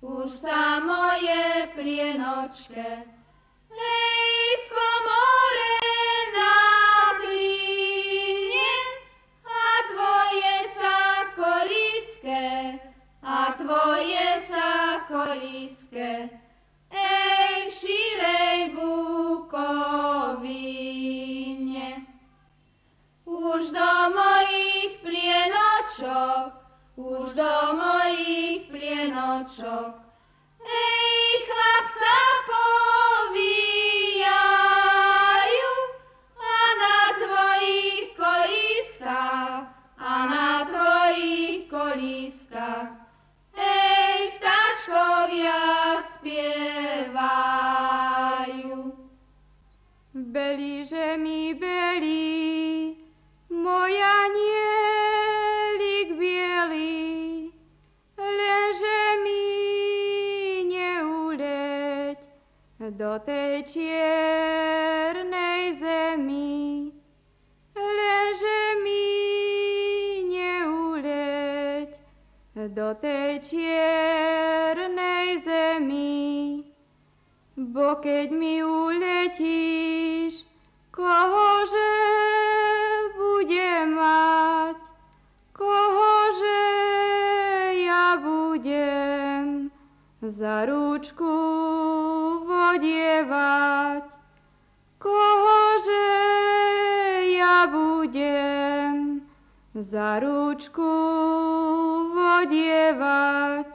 už sa moje plienočke, hej, v komore na klíne, a tvoje sa kolíske, a tvoje sa kolíske, ej, v šírej bukovine. Už do mojich plienočok, už do mojich plienočok, ej, chlapca povíjajú, a na tvojich kolískach, a na tvojich kolískach, ej, vtáčkovia spievajú. Beliže mi belí, môj anielik bielý, lenže mi neuleť do tej čiernej zemi, lenže mi neuleť do tej čiernej zemi, bo keď mi uletíš, kohože budem mať, kohože ja budem za ručku vodievať, kohože ja budem za ručku vodievať.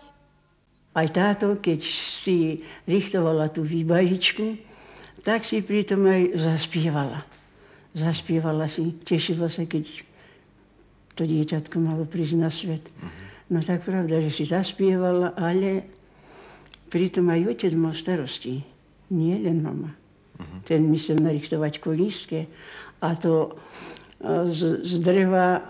Aj táto, keď si richtovala tú výbavičku, tak si pritom aj zaspievala. Zaspievala si, tešila sa, keď to dieťatko malo prísť na svet. No tak pravda, že si zaspievala, ale pritom aj otec mal starosti. Nie len mama. Ten myslel narichtovať kolíske a to z dreva,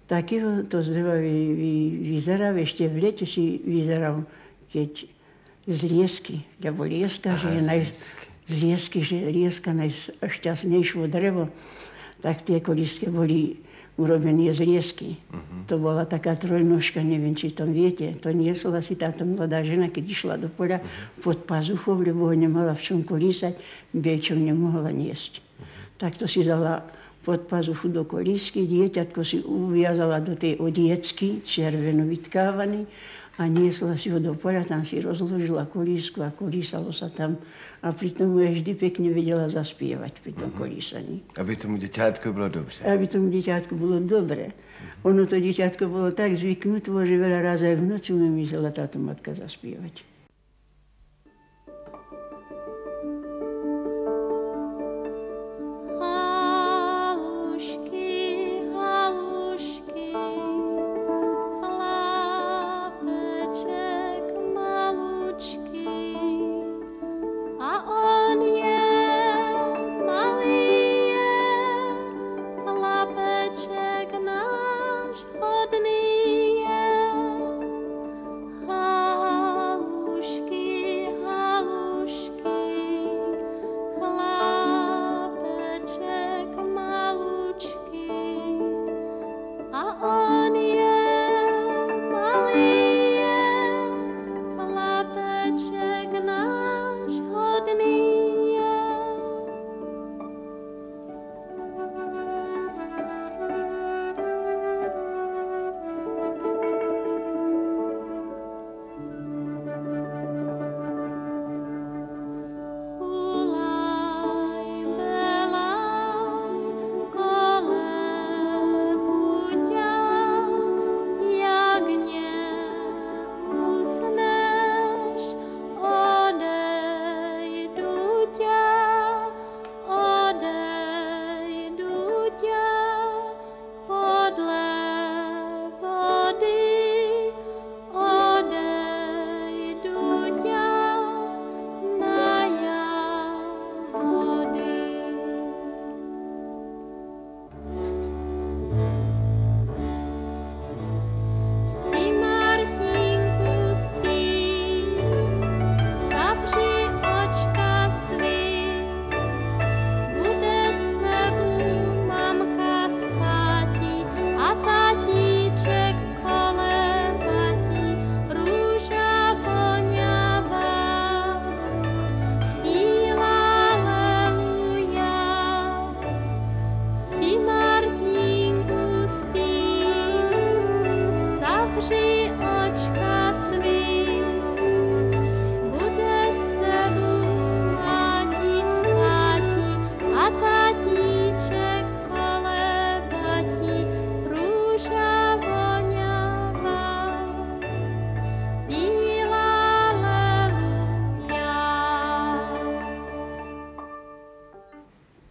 takého to z dreva vyzeral, ešte v lete si vyzeral, keď z liesky, lebo lieska, že je z liesky, že lieska najšťastnejšie drevo, tak tie kolíske boli urobené z liesky. To bola taká trojnožka, neviem, či to viete. To niesla si táto mladá žena, keď išla do poľa pod pazuchou, lebo ho nemala v čom kolísať, biečom nemohla niesť. Tak to si vzala pod pazuchu do kolísky, dieťatko si uviazala do tej odiecky, červeno vytkávanej, a niesla si ho do poľa, tam si rozložila kolísku a kolísalo sa tam. A pritom mu je vždy pekne vedela zaspievať pri tom kolísaní. Aby tomu deťátku bolo dobře. Aby tomu deťátku bolo dobre. Ono to deťátko bolo tak zvyknuté, že veľa razy aj v noci mu myslela táto matka zaspievať. Halúšky,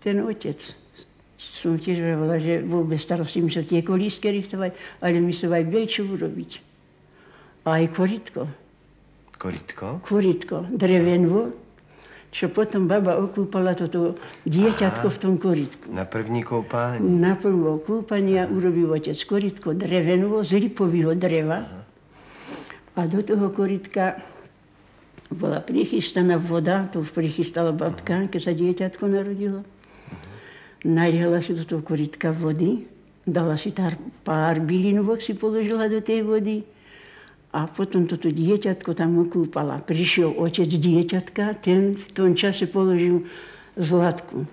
ten otec. Som tiež hovorila, že vôbec starosti mi sa tie kolísky richtovať, ale my sa aj veľčo urobiť. A aj korytko. Korytko? Korytko, drevenvo, čo potom baba okúpala toto dieťatko v tom korytku. Na první koupání? Na prvo kúpania urobil otec korytko drevenvo z lipového dreva. A do toho korytka bola prichystaná voda, to prichystala babka, keď sa dieťatko narodilo. Naliala si do toho korytka vody, dala si pár bylinovok, si položila do tej vody a potom toto dieťatko tam okúpala. Prišiel otec dieťatka, ten v tom čase položil zlatku.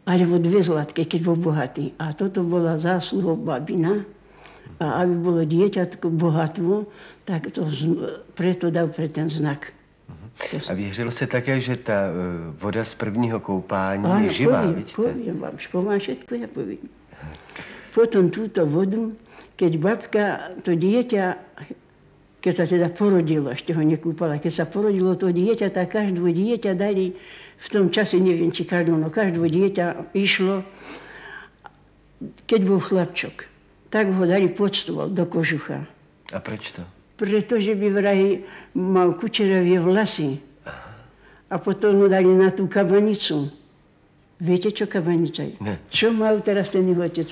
Alebo 2 zlatky, keď bol bohatý. A toto bola zásluhou babina. A aby bolo dieťatko bohatstvo, tak to preto dal pre ten znak. A věřilo se také, že ta voda z prvního koupání je živá, vidíte? Poviem vám, poviem všetko, ja poviem. Potom túto vodu, keď babka, to dieťa, keď sa teda porodilo, ešte ho nekúpala, keď sa porodilo to dieťa, tak každé dieťa dali, v tom čase, neviem, či každé dieťa išlo, keď bol chlapčok, tak ho dali pod stôl do kožucha. A proč to? Pretože by vraj mal kučeravie vlasy. A potom ho dali na tú kabanicu. Viete, čo kabanica je? Ne. Čo mal teraz ten jeho otec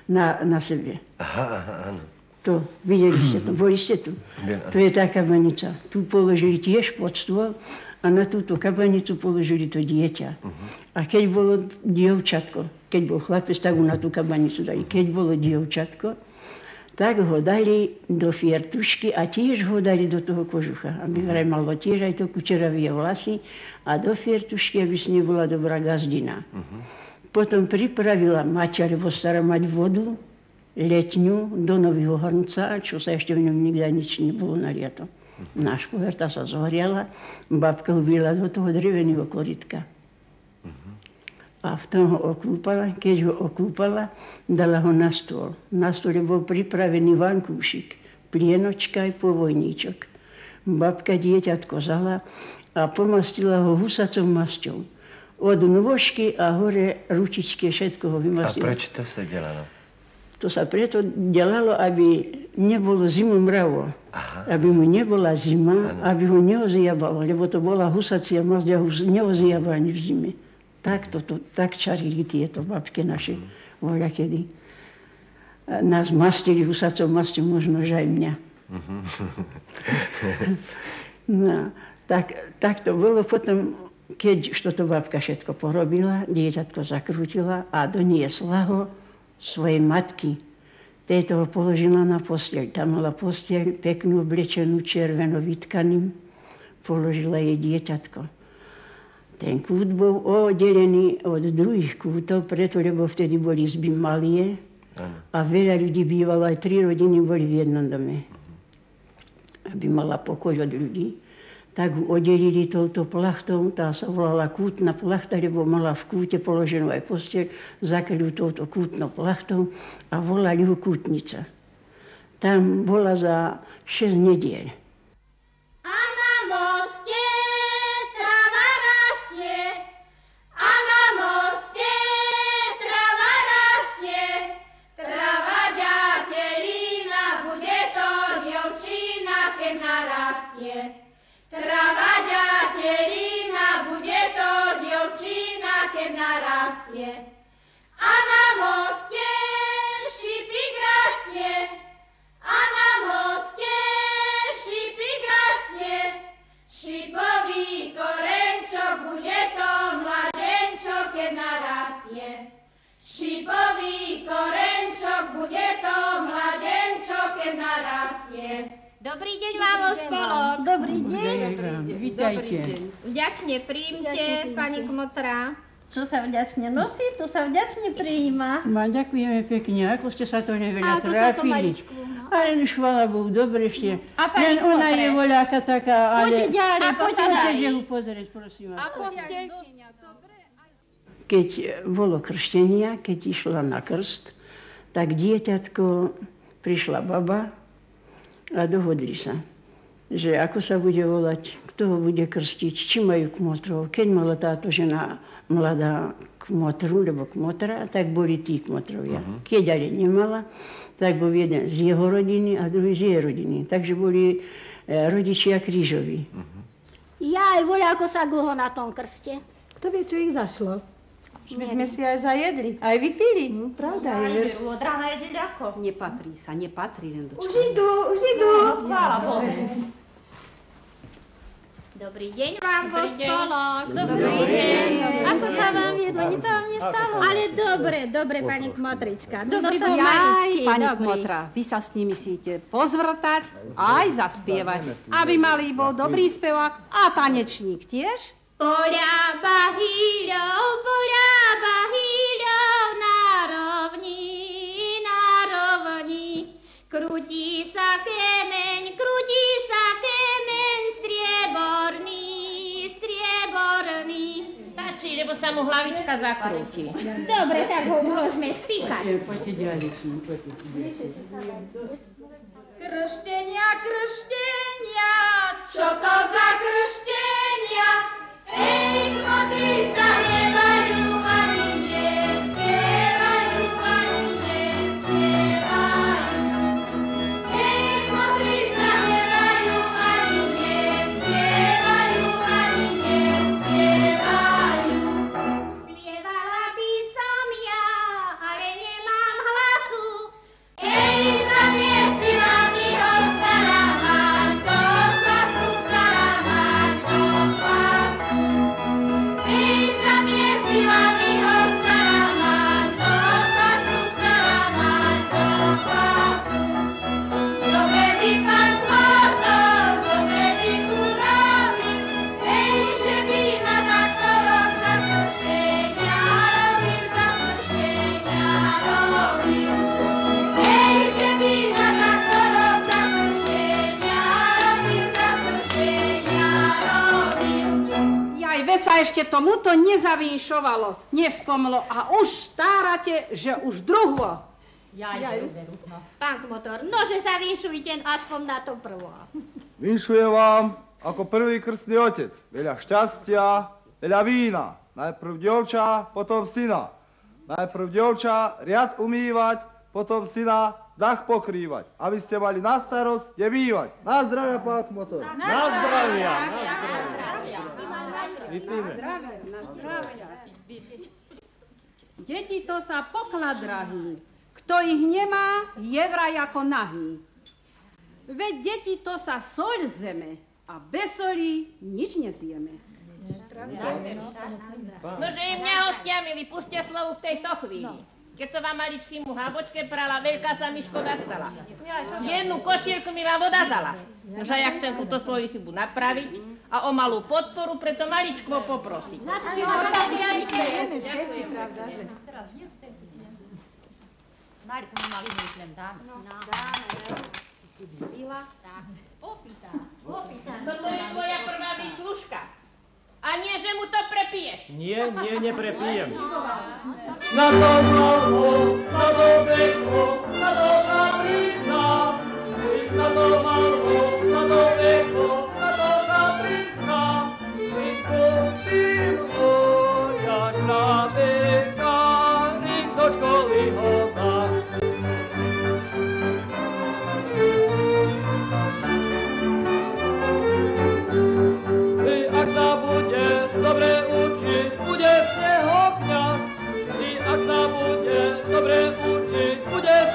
na sebe? Aha, áno. To, videli ste to, boli ste tu? To je tá kabanica. Tu položili tiež pod stôl a na túto kabanicu položili to dieťa. A keď bolo dievčatko, keď bol chlapec, tak ho na tú kabanicu dali. Keď bolo dievčatko, tak ho dali do fiertušky a tiež ho dali do toho kožucha. Aby vraj malo tiež aj to kučeravie vlasy a do fiertušky, aby s nej bola dobrá gazdina. Potom pripravila mať, alebo stará mať vodu letňu do nového hrnca, čo sa ešte v ňom nikdy nič nebolo naliato. Náš poverta sa zohriala, babka ubila do toho dreveného korytka. A v tom ho okúpala. Keď ho okúpala, dala ho na stôl. Na stole bol pripravený vankúšik, plienočka aj povojníčok. Babka dieťatko zala a pomastila ho husacou masťou. Od nôžky a hore ručičky všetko ho vymastila. A proč to sa dělalo? To sa preto delalo, aby nebolo zimu mravo. Aby mu nebola zima, aby ho neozjabalo, lebo to bola husacia masť a ho neozjaba ani v zime. Tak čarili tieto babky naše voľakedy. Nás mastili husacou masťou, možno že aj mňa. No, tak to bolo potom, keď už toto babka všetko porobila, dieťatko zakrútila a doniesla ho svojej matky. Tejto ho položila na posteľ. Tam mala posteľ peknú, oblečenú, červeno vytkaným. Položila jej dieťatko. Ten kút bol oddelený od druhých kútov, preto, lebo vtedy boli izby malie a veľa ľudí bývalo, aj 3 rodiny boli v jednom dome. Aby mala pokoj od ľudí. Tak ho oddelili touto plachtou, tá sa volala kútna plachta, lebo mala v kúte položenú aj posteľ, zakryl touto kútnou plachtou a volali ho kútnica. Tam bola za 6 nediel. Trava ďatelina, bude to dievčina, keď narastie. A na moste šipík rastie, a na moste šipík rastie. Šipový korenčok, bude to mladenčok, keď narastie. Šipový korenčok, bude to mladenčok, keď narastie. Dobrý deň vám, spolok. Dobrý deň. Vítajte. Vďačne príjmte, pani Kmotra. Čo sa vďačne nosí, to sa vďačne prijíma. Ďakujeme pekne. Ako ste sa to neveľa Ako sa to trápili. maličku, no. Ale už chvála Bohu, dobre ešte. A pani Len ona Kmotre? je voľáka taká, ale... Poďte ďalej, Ako sa Poďte, darí? že ju pozrieť, prosím vás. Ako ste? Dobre. Keď bolo krštenia, keď išla na krst, tak dieťatko, prišla baba a dohodli sa. že ako sa bude volať, kto ho bude krstiť, či majú kmotrov. Keď mala táto žena mladá kmotru, lebo kmotra, tak boli tí kmotrovia. Keď ale nemala, tak bol jeden z jeho rodiny a druhý z jej rodiny. Takže boli rodičia krížoví. Ja aj voľako sa dlho na tom krste. Kto vie, čo ich zašlo? Už by sme si aj zajedli, aj vypili. Pravda je. Od rána jedli ako? Nepatrí len do Už idú. Chvála Bohu. Dobrý deň, pán Postolok. Dobrý deň. Ako sa vám jedlo? Nič sa vám nestalo? Ale dobre, pani kmotrička. Dobrý, Jaj, pomaličky, pani dobrý. kmotra, vy sa s nimi síte pozvrtať aj zaspievať, aby malý bol dobrý spevák a tanečník tiež. Poľa bahýľov na rovni. Krúti sa kemeň strieborný. Stačí, lebo sa mu hlavička zakrúti. Dobre, tak ho môžeme spíkať. Poďte ďalej, poďte. Krštenia, Čo to za krštenia? Ej, kmotri sa nevajú, ani nespievajú. Ej, kmotri sa nevajú, ani nespievajú. Spievala by som ja, ale nemám hlasu. Ej, zamiesila mi ho stará maň do klasu. Ej, zamiesila mi ho stará maň do klasu. To keby pán kmotor, to keby kurávi, ej, že by na taktorom zastršenia robil. Ej, že by na taktorom zastršenia robil. Jaj, veď sa ešte tomuto nezavínšovalo, nespomlo a už stárate, že už druhvo. Pán kmotor, nože sa vinšujte aspoň na to prvo. Vinšujem vám ako prvý krstný otec. Veľa šťastia, veľa vína. Najprv dievča, potom syna. Najprv dievča riad umývať, potom syna dach pokrývať. Aby ste mali na starosť, kde bývať. Na zdravia, pán kmotor. Na zdravia. Deti to sa poklad drahý. Kto ich nemá, je vraj ako nahý. Veď deti to sa soľ zeme a bez soli nič nezjeme. Nože im mňa hostia milí, pustia slovu v tejto chvíli. Keď som vám maličkýmu habočke prala, veľká sa mi škoda stala. Jednu koštielku mi vám voda zala. Nože ja chcem túto svoju chybu napraviť a o malú podporu, preto maličko poprosiť. Všetci, pravda, že? Marko, my mali myslím, dáme. Si vypila? Opýta. Toto je tvoja prvá výslužka. A nie, že mu to prepiješ. Nie, neprepijem. Na to malo, na to peklo, na to sa prizná. Na to malo, na to peklo, na to sa prizná. Vykúpim moja šľapeka, rýk do školy ho dá. Ak sa bude dobre učiť, bude z neho kňaz. I ak sa bude dobre učiť, bude z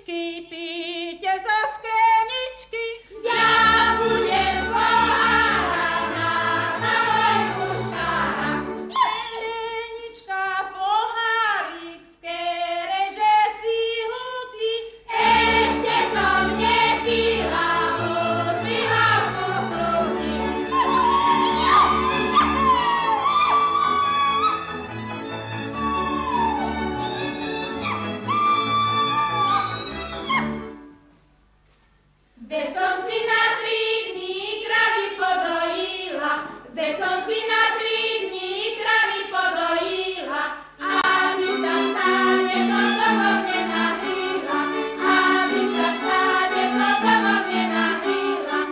Skleničky, píte zo skleničky. Ja budem zvolávaná na vojnu šára. Sklenička, pohárik, z kereže si hutý. Ešte som nepila, už mi hlavku krúti. Veď som si na 3 dní kravy podojila, veď som si na 3 dní kravy podojila, aby sa stále toto vo mne nahýla, aby sa stále toto vo mne nahýla.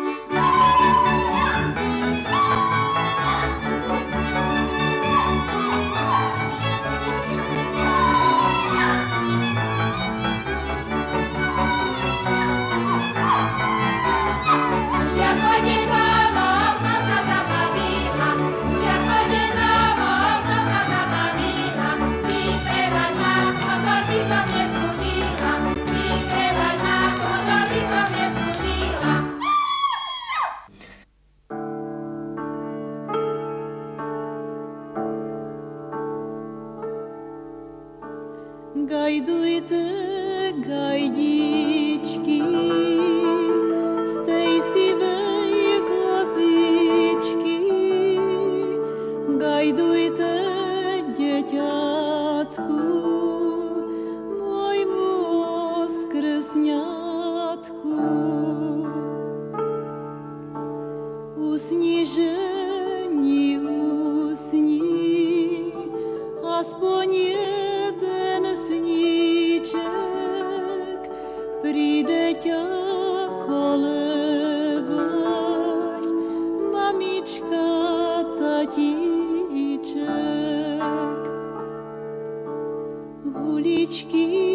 Už ja pôjdem domov, som sa zabavila, už ja pôjdem domov, som sa zabavila. Vyprevať ma, motor by som nezbudila, vyprevať ma, motor by som nezbudila. Gajdujte, gajdičky, z tej sivej kozičky. Gajdujte, deťatku, môjmu skrsňatku. Usni, ženi, usni, aspoň jeden sníček, príde ťa kolebať, mamička, tatíček. Uličky